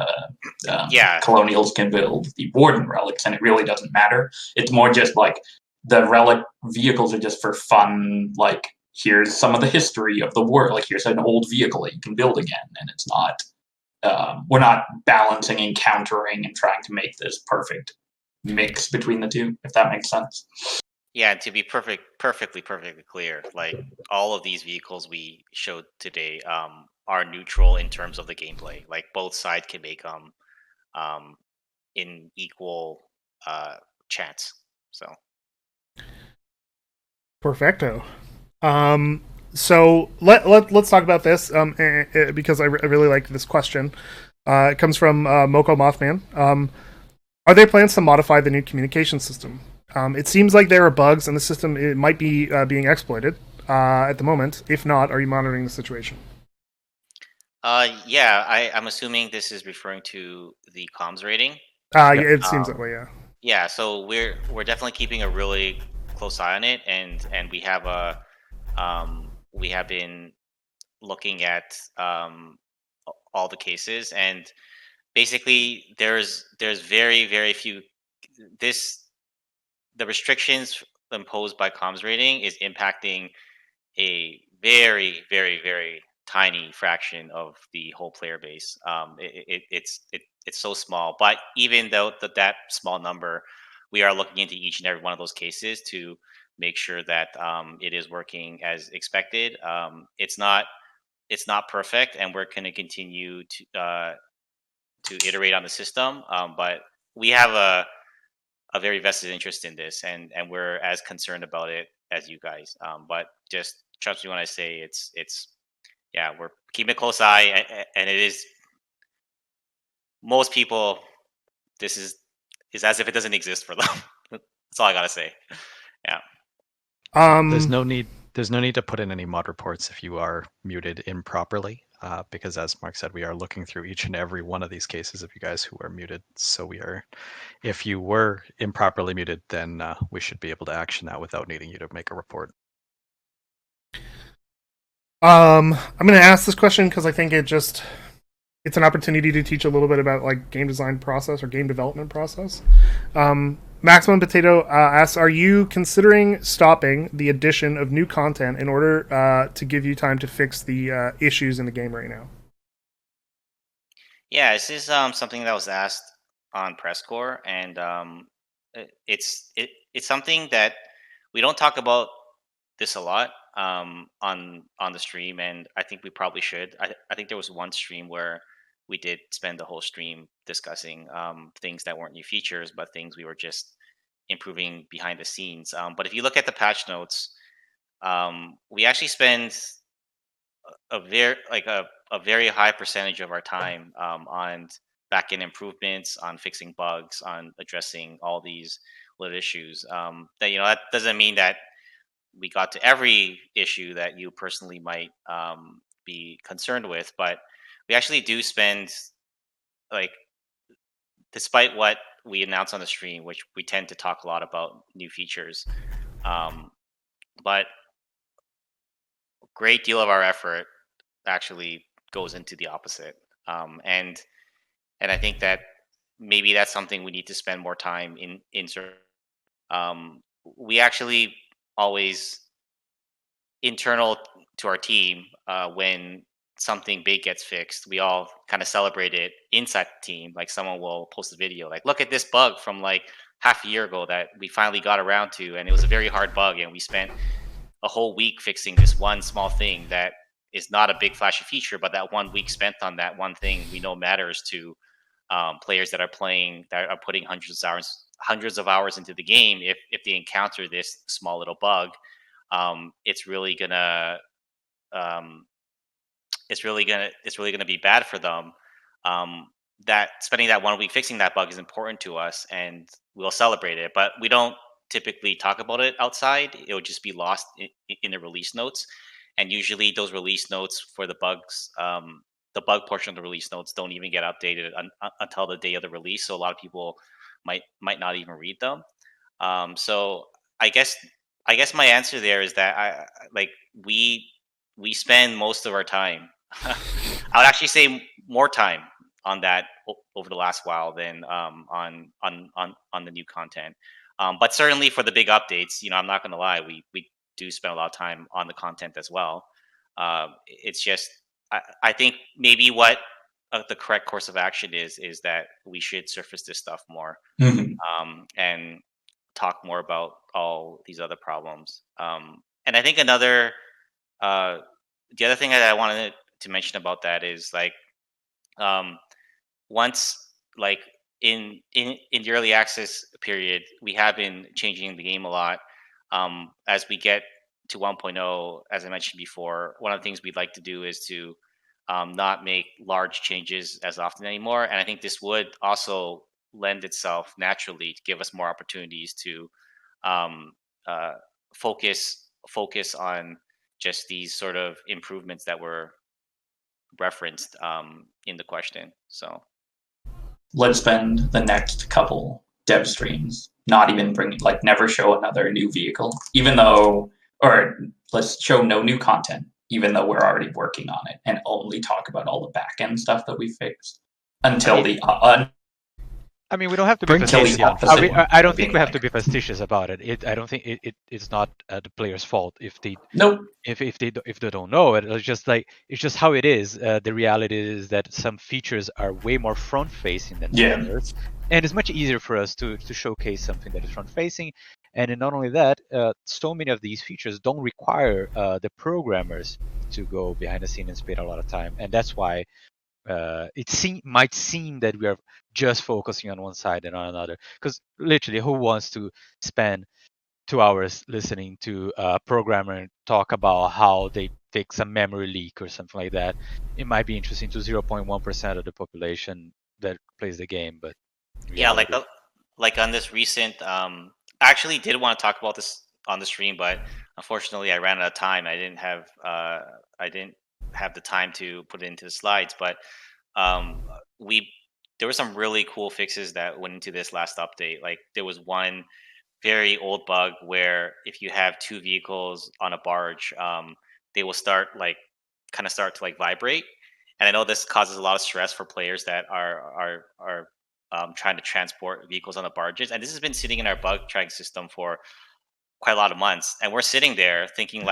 the colonials can build the warden relics, and it really doesn't matter. It's more just like the relic vehicles are just for fun, like here's some of the history of the war, like here's an old vehicle that you can build again, and it's not we're not balancing and countering and trying to make this perfect mix between the two, if that makes sense. Yeah, to be perfectly clear, like all of these vehicles we showed today are neutral in terms of the gameplay. Like both sides can make them in equal chance. So perfecto. So let's talk about this because I really like this question. It comes from Moko Mothman. Are there plans to modify the new communication system? It seems like there are bugs and the system it might be being exploited at the moment. If not, are you monitoring the situation? I'm assuming this is referring to the comms rating. Yeah, it seems that way. Yeah. Yeah, so we're definitely keeping a really close eye on it, and we have been looking at all the cases, and basically there's very few. The restrictions imposed by comms rating is impacting a very tiny fraction of the whole player base. It's so small, but even though that small number, we are looking into each and every one of those cases to make sure that it is working as expected. It's not perfect, and we're going to continue to iterate on the system. But we have a very vested interest in this, and we're as concerned about it as you guys. But just trust me when I say it's we're keeping a close eye, and it is most people. This is as if it doesn't exist for them. That's all I gotta say. Yeah. There's no need to put in any mod reports if you are muted improperly, because as Mark said, we are looking through each and every one of these cases of you guys who are muted. So if you were improperly muted, then we should be able to action that without needing you to make a report. I'm going to ask this question because I think it's an opportunity to teach a little bit about like game design process or game development process. Maximum Potato asks, are you considering stopping the addition of new content in order to give you time to fix the issues in the game right now? Yeah, this is something that was asked on press corps, and it's something that we don't talk about this a lot on the stream, and I think we probably should. I think there was one stream where we did spend the whole stream discussing things that weren't new features, but things we were just improving behind the scenes. But if you look at the patch notes, we actually spend a very high percentage of our time on backend improvements, on fixing bugs, on addressing all these little issues. That doesn't mean that we got to every issue that you personally might be concerned with, but we actually do spend like despite what we announced on the stream, which we tend to talk a lot about new features, but great deal of our effort actually goes into the opposite. And I think that maybe that's something we need to spend more time in. We actually always internal to our team, when something big gets fixed, we all kind of celebrate it inside the team. Like someone will post a video, like, look at this bug from like half a year ago that we finally got around to, and it was a very hard bug, and we spent a whole week fixing this one small thing that is not a big flashy feature, but that 1 week spent on that one thing we know matters to players that are putting hundreds of hours into the game. If they encounter this small little bug, it's really gonna be bad for them. That spending that 1 week fixing that bug is important to us, and we'll celebrate it. But we don't typically talk about it outside. It would just be lost in the release notes, and usually those release notes for the bugs, the bug portion of the release notes, don't even get updated until the day of the release. So a lot of people might not even read them. So I guess my answer there is that we spend most of our time. I would actually say more time on that over the last while than on the new content. But certainly for the big updates, I'm not going to lie, we do spend a lot of time on the content as well. It's just I think maybe what the correct course of action is that we should surface this stuff more, and talk more about all these other problems. And I think the other thing that I wanted to mention about that is once in the early access period, we have been changing the game a lot. As we get to 1.0, as I mentioned before, one of the things we'd like to do is to not make large changes as often anymore. And I think this would also lend itself naturally to give us more opportunities to focus on just these sort of improvements that were referenced in the question. So let's spend the next couple dev streams not even never show another new vehicle, even though, or let's show no new content, even though we're already working on it, and only talk about all the back end stuff that we fixed until we don't have to be facetious. I don't think we have to be facetious about it. I don't think it's not the player's fault if they if they don't know it. It's just how it is. The reality is that some features are way more front facing than others, and it's much easier for us to showcase something that is front facing. And not only that, so many of these features don't require the programmers to go behind the scene and spend a lot of time, and that's why it might seem that we are just focusing on one side and on another. Because literally, who wants to spend 2 hours listening to a programmer talk about how they fix a memory leak or something like that? It might be interesting to 0.1% of the population that plays the game, but yeah, like on this recent, I actually did want to talk about this on the stream, but unfortunately, I ran out of time. I didn't have the time to put it into the slides, but there were some really cool fixes that went into this last update. Like there was one very old bug where if you have two vehicles on a barge, they will start to vibrate. And I know this causes a lot of stress for players that are trying to transport vehicles on the barges. And this has been sitting in our bug tracking system for quite a lot of months. And we're sitting there thinking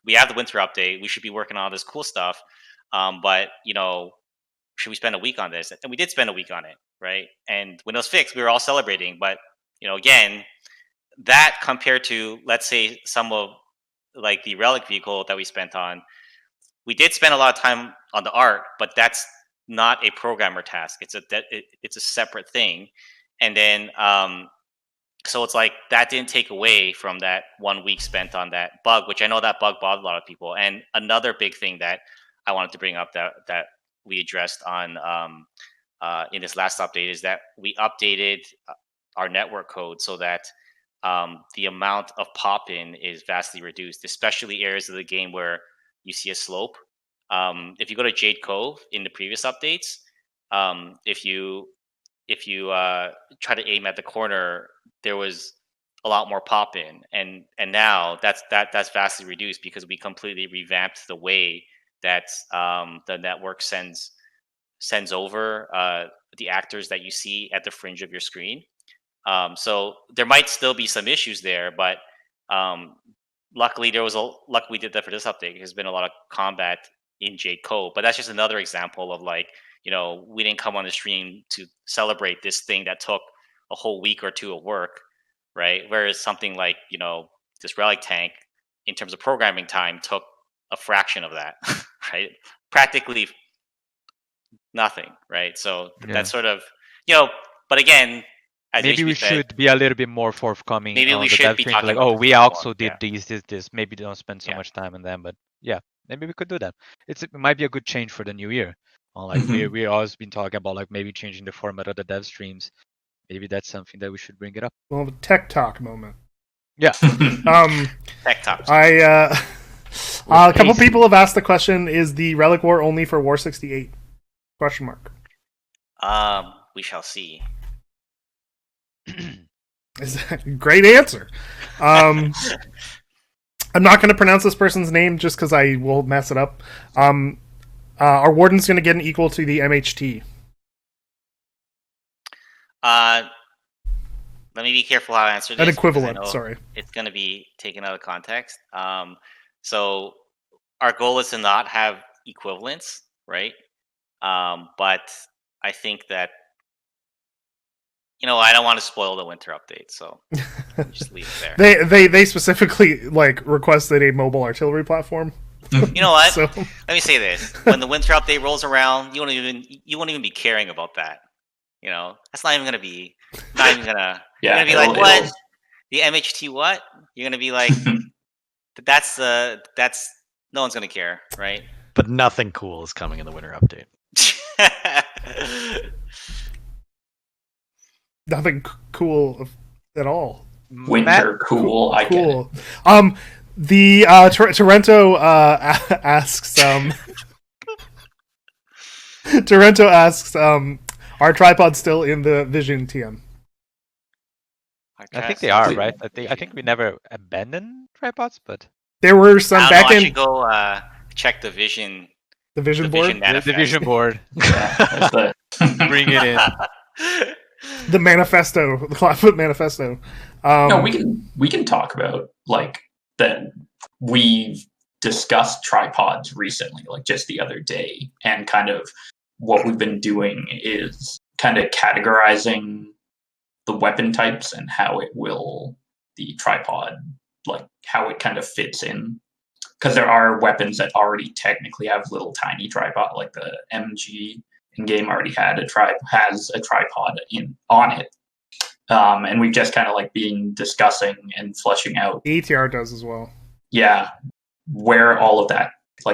we have the winter update, we should be working on all this cool stuff. But should we spend a week on this? And we did spend a week on it, right? And when it was fixed, we were all celebrating. But again, that compared to, let's say, some of the relic vehicle that we spent on, we did spend a lot of time on the art, but that's not a programmer task. It's a separate thing. And then so it's that didn't take away from that 1 week spent on that bug, which I know that bug bothered a lot of people. And another big thing that I wanted to bring up that we addressed on in this last update is that we updated our network code so that the amount of pop-in is vastly reduced, especially areas of the game where you see a slope. If you go to Jade Cove in the previous updates, if you if you try to aim at the corner, there was a lot more pop in, and now that's vastly reduced because we completely revamped the way that the network sends over the actors that you see at the fringe of your screen. So there might still be some issues there, but luckily we did that for this update. There's been a lot of combat in J code, but that's just another example of like, we didn't come on the stream to celebrate this thing that took a whole week or two of work, right? Whereas something like, this relic tank, in terms of programming time, took a fraction of that, right? Practically nothing, right? So that's sort of, but again, as maybe we HB said, should be a little bit more forthcoming. maybe on we the should dev be stream, talking like, about oh, this we more. also did Yeah. this. Maybe don't spend so Yeah. much time on them, but yeah, maybe we could do that. It might be a good change for the new year. Like we always been talking about like maybe changing the format of the dev streams. Maybe that's something that we should bring it up. Well, the tech talk moment. Yeah. Tech talk. A couple people have asked the question: is the Relic War only for War 68? Question mark. We shall see. Is that a great answer? I'm not going to pronounce this person's name just because I will mess it up. Our warden's going to get an equal to the MHT. Let me be careful how I answer this. An equivalent, sorry. It's going to be taken out of context. So our goal is to not have equivalents, right? But I think that, I don't want to spoil the winter update, so just leave it there. They specifically requested a mobile artillery platform. You know what? So... Let me say this: when the winter update rolls around, you won't even be caring about that. That's not even gonna be. Not even gonna. Yeah, you're gonna be like, what? The MHT what? You're gonna be like, that's no one's gonna care, right? But nothing cool is coming in the winter update. Nothing cool at all. Winter cool. I get it. The Torrento asks. Torrento asks, are tripods still in the Vision TM? I think they are, right? I think we never abandoned tripods, but there were some back I in. should go check the Vision. The Vision board. The Vision board. Yeah, Bring it in. The manifesto, the Clapfoot manifesto. No, we can talk about that. We've discussed tripods recently, just the other day, and kind of what we've been doing is kind of categorizing the weapon types and how the tripod, how it kind of fits in. Because there are weapons that already technically have little tiny tripod, like the MG in game already has a tripod on it, and we've just kind of been discussing and fleshing out. The ATR does as well. Yeah, where all of that,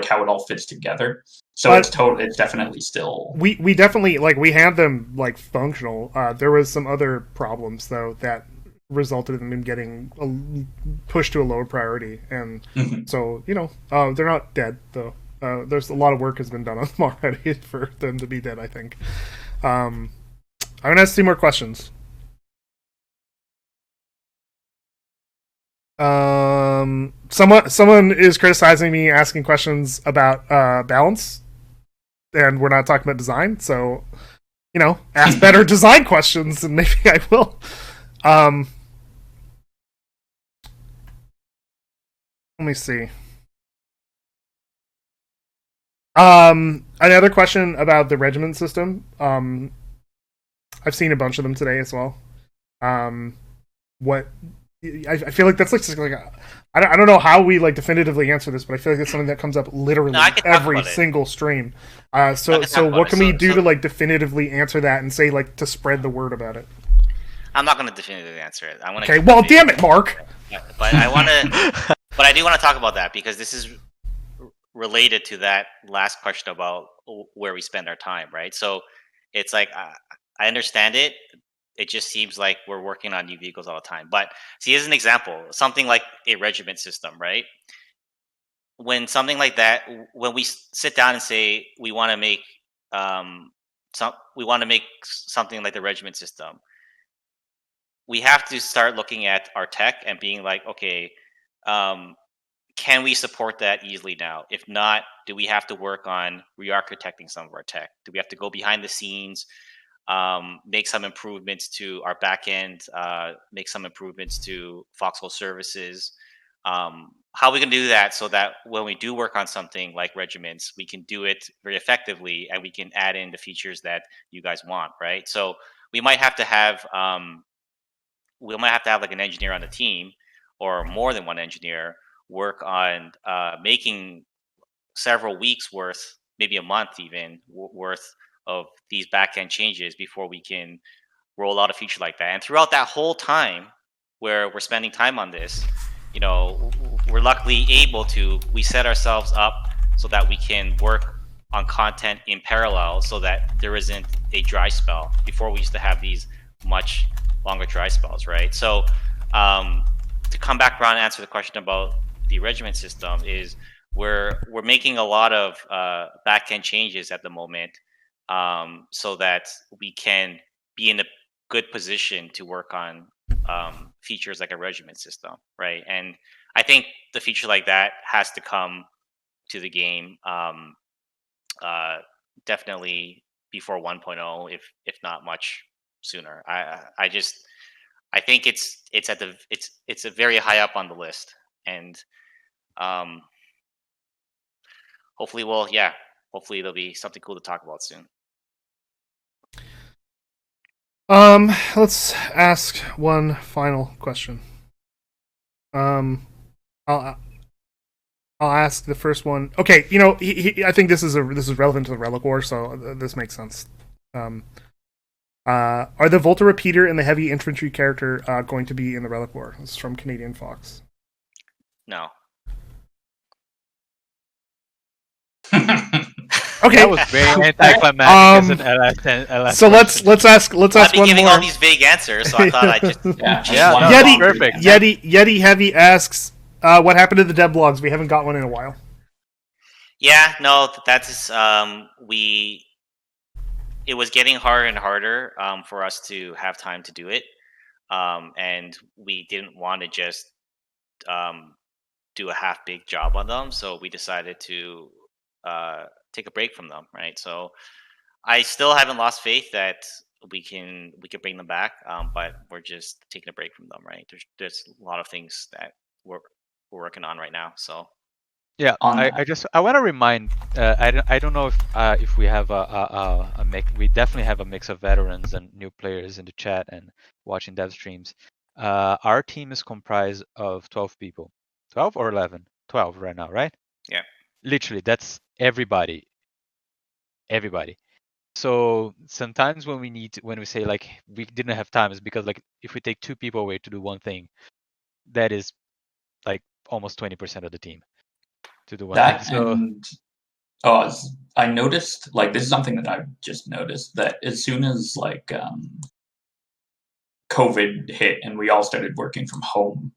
how it all fits together. So it's definitely still. We definitely we had them functional. There was some other problems though that resulted in them getting pushed to a lower priority, and so they're not dead though. There's a lot of work has been done on them already for them to be dead, I think. I'm gonna ask 2 more questions. Someone is criticizing me asking questions about balance, and we're not talking about design, so ask better design questions and maybe I will. Let me see. Another question about the regiment system. I've seen a bunch of them today as well. What I feel like that's just I don't know how we definitively answer this, but I feel like it's something that comes up literally every single stream. So what can we do to definitively answer that and say to spread the word about it? I'm not going to definitively answer it. Okay, well, damn it, Mark. But I want to. But I do want to talk about that because this is related to that last question about where we spend our time, right? So it's I understand it. It just seems like we're working on new vehicles all the time. But see, as an example, something like a regiment system, right? When something like that, when we sit down and say we want to make we want to make something like the regiment system, we have to start looking at our tech and being like, okay, can we support that easily now? If not, do we have to work on re-architecting some of our tech? Do we have to go behind the scenes, make some improvements to our backend, make some improvements to Foxhole services? How are we going to do that so that when we do work on something like regiments, we can do it very effectively and we can add in the features that you guys want, right? So we might have to have like an engineer on the team, or more than one engineer, work on making several weeks worth, maybe a month even worth of these backend changes before we can roll out a feature like that. And throughout that whole time where we're spending time on this, we're luckily able to, we set ourselves up so that we can work on content in parallel so that there isn't a dry spell. Before, we used to have these much longer dry spells, right? So to come back around and answer the question about the regiment system, is we're making a lot of back-end changes at the moment, so that we can be in a good position to work on features like a regiment system, right? And I think the feature like that has to come to the game definitely before 1.0, if not much sooner. I think it's a very high up on the list, and hopefully there'll be something cool to talk about soon. Let's ask one final question. I'll ask the first one. Okay, I think this is relevant to the Relic War, so this makes sense. Are the Volta Repeater and the Heavy Infantry character going to be in the Relic War? This is from Canadian Fox. No. Okay. That was very anticlimactic as an LS10. So let's ask I've been one giving more. all these vague answers, so I thought I'd just Yeti Yeti Heavy asks, what happened to the dev blogs? We haven't got one in a while. Yeah, no, that's it was getting harder and harder for us to have time to do it, and we didn't want to just do a half-baked job on them, so we decided to take a break from them, right? So I still haven't lost faith that we can bring them back, but we're just taking a break from them, right? There's a lot of things that we're working on right now, so. Yeah, I want to remind. I don't know if we have a mix. We definitely have a mix of veterans and new players in the chat and watching dev streams. Our team is comprised of 12 people, 12 or 11, 12 right now, right? Yeah. Literally, that's everybody. Everybody. So sometimes when we say like we didn't have time, it's because like if we take 2 people away to do one thing, that is like almost 20% of the team. To do one that thing. So, I noticed, like, this is something that I've just noticed, that as soon as like COVID hit and we all started working from home,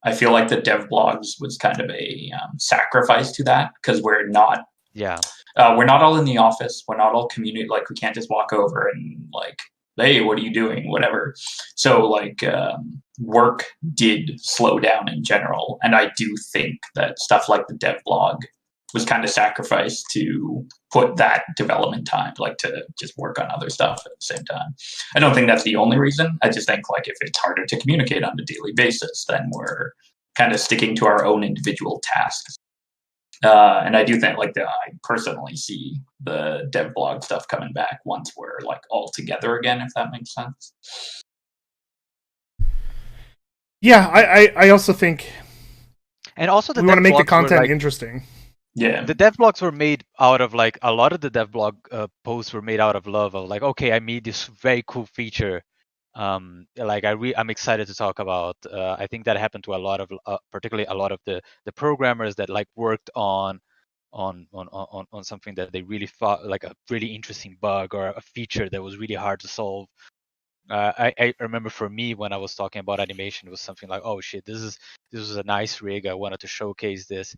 I feel like the dev blogs was kind of a sacrifice to that, because we're not all in the office. We're not all community. Like, we can't just walk over and like, hey, what are you doing? Whatever. So like work did slow down in general. And I do think that stuff like the dev blog was kind of sacrificed to put that development time, like to just work on other stuff at the same time. I don't think that's the only reason. I just think like if it's harder to communicate on a daily basis, then we're kind of sticking to our own individual tasks. And I do think like I personally see the dev blog stuff coming back once we're like all together again, if that makes sense. Yeah, I also think, and also we want to make the content interesting. Yeah, the dev blogs were made out of like a lot of the dev blog posts were made out of love of like, okay, I made this very cool feature. Like I'm excited to talk about. I think that happened to a lot of, particularly a lot of the programmers that like worked on something that they really thought like a really interesting bug or a feature that was really hard to solve. I remember for me when I was talking about animation, it was something like, oh shit, this was a nice rig. I wanted to showcase this,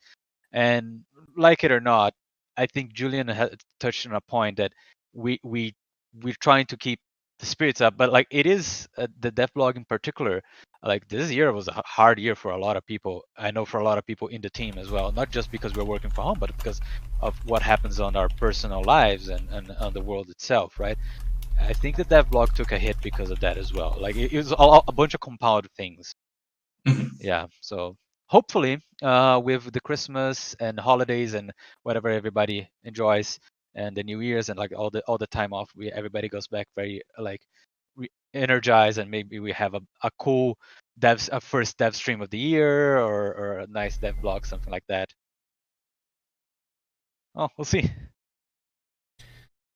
and like it or not, I think Julian had touched on a point that we we're trying to keep the spirits up. But like it is the dev blog in particular. Like this year was a hard year for a lot of people. I know for a lot of people in the team as well. Not just because we're working from home, but because of what happens on our personal lives and on the world itself, right? I think the dev blog took a hit because of that as well. Like it was a bunch of compounded things. Mhm. Yeah. So hopefully, with the Christmas and holidays and whatever everybody enjoys, and the New Year's and like all the time off, everybody goes back very like energized, and maybe we have a cool a first dev stream of the year, or a nice dev blog, something like that. Oh, we'll see.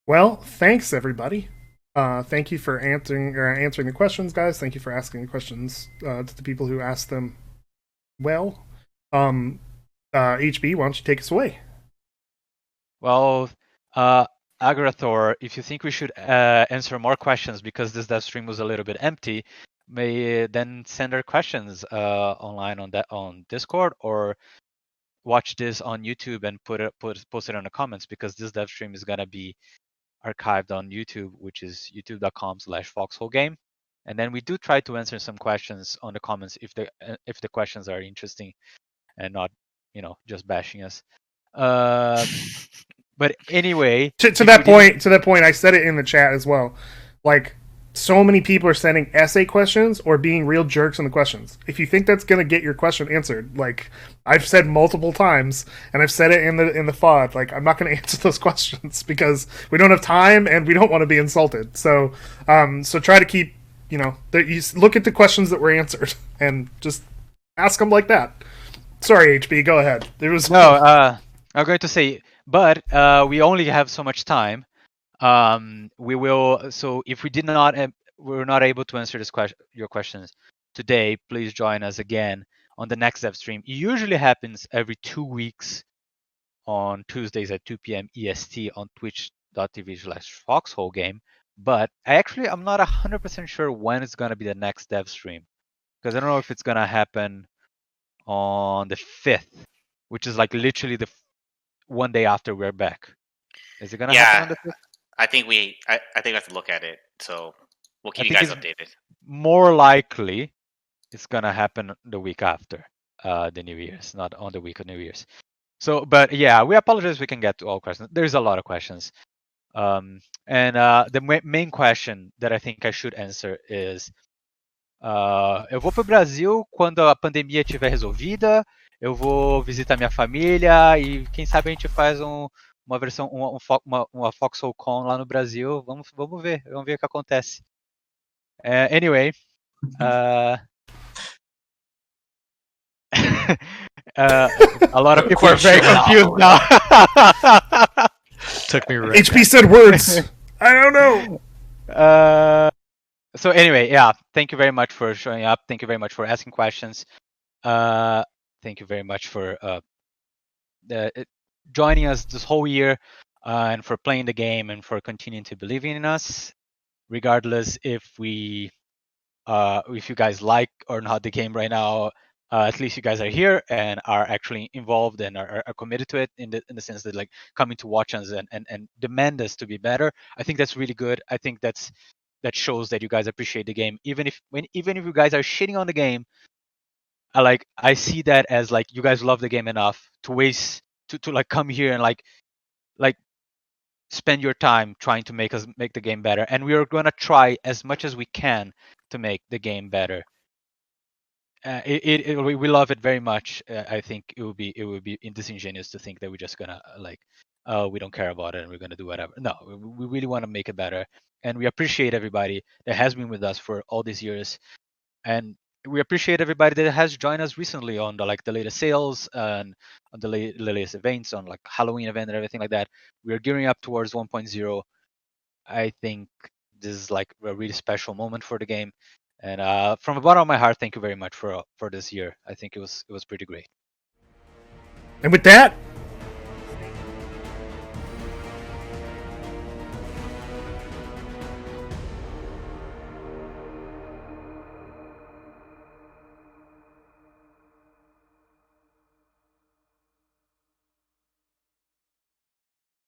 Well, thanks everybody. Thank you for answering the questions, guys. Thank you for asking the questions to the people who asked them. Well, HB, why don't you take us away? Well, Agrathor, if you think we should answer more questions because this dev stream was a little bit empty, may then send our questions online on Discord, or watch this on YouTube and post it in the comments, because this dev stream is gonna be archived on YouTube, which is youtube.com/foxholegame. And then we do try to answer some questions on the comments if the questions are interesting and not, just bashing us. But anyway, to that point, I said it in the chat as well. Like, so many people are sending essay questions or being real jerks in the questions. If you think that's gonna get your question answered, like I've said multiple times, and I've said it in the FOD, like I'm not gonna answer those questions because we don't have time and we don't want to be insulted. So, so try to keep, you look at the questions that were answered and just ask them like that. Sorry, HB, go ahead. There was I'm going to say, but we only have so much time. We will. So if we're not able to answer your questions today, please join us again on the next dev stream. It usually happens every 2 weeks on Tuesdays at 2 p.m. EST on twitch.tv/foxholegame. But I'm not 100% sure when it's gonna be the next dev stream, because I don't know if it's gonna happen on the 5th, which is like literally the one day after we're back. Is it gonna happen on the 5th? I think we have to look at it. So we'll keep you guys updated. More likely, it's gonna happen the week after the New Year's, not on the week of New Year's. So, but yeah, we apologize. We can get to all questions. There's a lot of questions. And the main question that I think I should answer is: eu vou pro Brasil quando a pandemia estiver resolvida. Eu vou visitar minha família e quem sabe a gente faz uma versão, uma Foxhole Con lá no Brasil. Vamos ver o que acontece. Anyway, a lot of people are very confused now. Took me right. HB said words. I don't know. So anyway, yeah, thank you very much for showing up. Thank you very much for asking questions. Thank you very much for joining us this whole year, and for playing the game and for continuing to believe in us, regardless if you guys like or not the game right now. At least you guys are here and are actually involved and are committed to it in the sense that like coming to watch us and demand us to be better. I think that's really good. I think that shows that you guys appreciate the game, even if you guys are shitting on the game. I see that as like you guys love the game enough to waste to like come here and like spend your time trying to make the game better, and we are gonna try as much as we can to make the game better. We love it very much. I think it would be disingenuous to think that we're just gonna we don't care about it and we're gonna do whatever. No, we really want to make it better, and we appreciate everybody that has been with us for all these years, and we appreciate everybody that has joined us recently on the latest sales and on the latest events, on like Halloween event and everything like that. We are gearing up towards 1.0. I think this is like a really special moment for the game. And from the bottom of my heart, thank you very much for this year. I think it was pretty great. And with that,